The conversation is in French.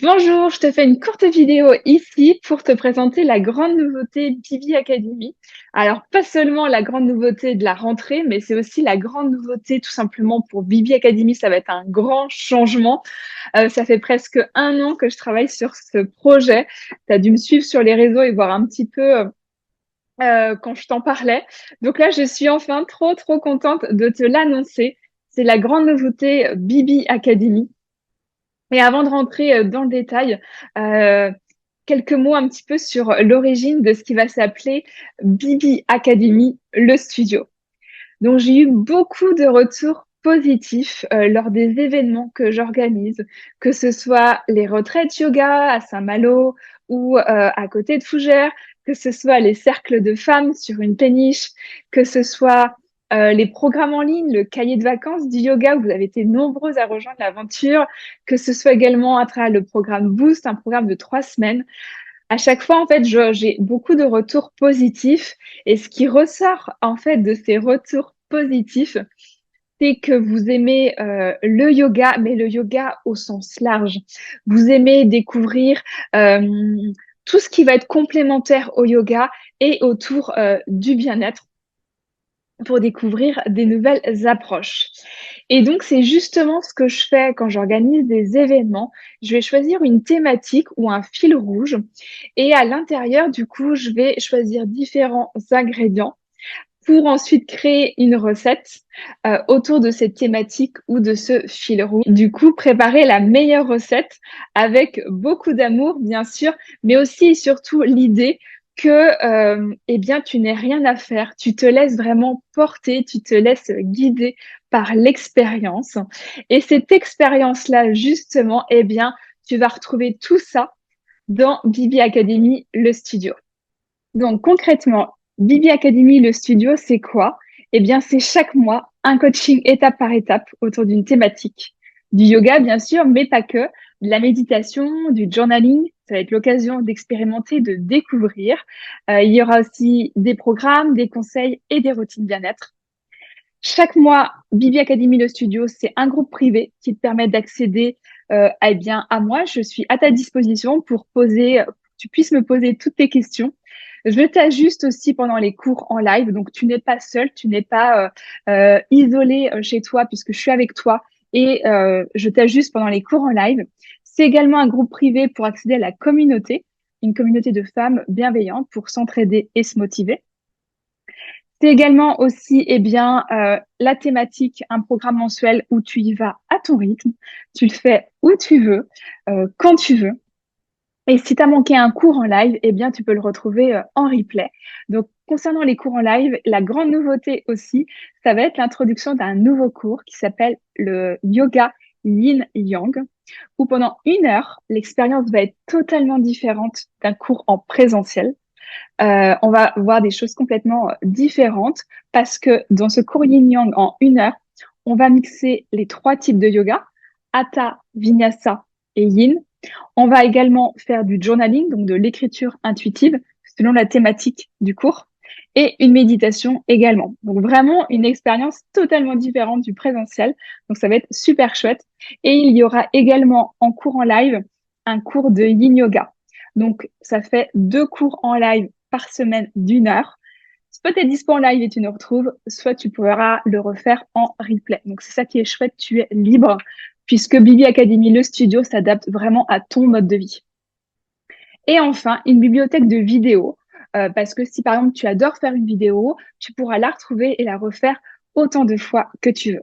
Bonjour, je te fais une courte vidéo ici pour te présenter la grande nouveauté Bibi Academy. Alors, pas seulement la grande nouveauté de la rentrée, mais c'est aussi la grande nouveauté tout simplement pour Bibi Academy. Ça va être un grand changement. Ça fait presque un an que je travaille sur ce projet. Tu as dû me suivre sur les réseaux et voir un petit peu quand je t'en parlais. Donc là, je suis enfin trop contente de te l'annoncer. C'est la grande nouveauté Bibi Academy. Et avant de rentrer dans le détail, euh, quelques mots un petit peu sur l'origine de ce qui va s'appeler Bibi Academy, le studio. Donc, j'ai eu beaucoup de retours positifs lors des événements que j'organise, que ce soit les retraites yoga à Saint-Malo ou à côté de Fougères, que ce soit les cercles de femmes sur une péniche, que ce soit les programmes en ligne, le cahier de vacances du yoga, où vous avez été nombreux à rejoindre l'aventure, que ce soit également à travers le programme Boost, un programme de 3 semaines. À chaque fois, en fait, j'ai beaucoup de retours positifs. Et ce qui ressort, en fait, de ces retours positifs, c'est que vous aimez le yoga, mais le yoga au sens large. Vous aimez découvrir tout ce qui va être complémentaire au yoga et autour du bien-être pour découvrir des nouvelles approches. Et donc, c'est justement ce que je fais quand j'organise des événements. Je vais choisir une thématique ou un fil rouge et à l'intérieur, du coup, je vais choisir différents ingrédients pour ensuite créer une recette autour de cette thématique ou de ce fil rouge. Du coup, préparer la meilleure recette avec beaucoup d'amour, bien sûr, mais aussi et surtout l'idée que eh bien, tu n'aies rien à faire, tu te laisses vraiment porter, tu te laisses guider par l'expérience. Et cette expérience-là, justement, eh bien, tu vas retrouver tout ça dans Bibi Academy, le studio. Donc concrètement, Bibi Academy, le studio, c'est quoi? Eh bien, c'est chaque mois un coaching étape par étape autour d'une thématique. Du yoga, bien sûr, mais pas que. De la méditation, du journaling. Ça va être l'occasion d'expérimenter, de découvrir. Il y aura aussi des programmes, des conseils et des routines bien-être. Chaque mois, Bibi Academy, le studio, c'est un groupe privé qui te permet d'accéder eh bien, à moi. Je suis à ta disposition pour tu puisses me poser toutes tes questions. Je t'ajuste aussi pendant les cours en live, donc tu n'es pas seul, tu n'es pas isolé chez toi puisque je suis avec toi et je t'ajuste pendant les cours en live. C'est également un groupe privé pour accéder à la communauté, une communauté de femmes bienveillantes pour s'entraider et se motiver. C'est également aussi eh bien, la thématique, un programme mensuel où tu y vas à ton rythme, tu le fais où tu veux, quand tu veux. Et si tu as manqué un cours en live, eh bien, tu peux le retrouver en replay. Donc, concernant les cours en live, la grande nouveauté aussi, ça va être l'introduction d'un nouveau cours qui s'appelle le Yoga Yin Yang, où pendant 1 heure, l'expérience va être totalement différente d'un cours en présentiel. On va voir des choses complètement différentes parce que dans ce cours Yin Yang en 1 heure, on va mixer les 3 types de yoga, Hatha, Vinyasa et Yin. On va également faire du journaling, donc de l'écriture intuitive selon la thématique du cours et une méditation également. Donc vraiment une expérience totalement différente du présentiel. Donc ça va être super chouette. Et il y aura également en cours en live un cours de Yin Yoga. Donc ça fait 2 cours en live par semaine d'1 heure. Soit tu es dispo en live et tu nous retrouves, soit tu pourras le refaire en replay. Donc c'est ça qui est chouette, tu es libre puisque Bibi Academy, le studio, s'adapte vraiment à ton mode de vie. Et enfin, une bibliothèque de vidéos, parce que si par exemple tu adores faire une vidéo, tu pourras la retrouver et la refaire autant de fois que tu veux.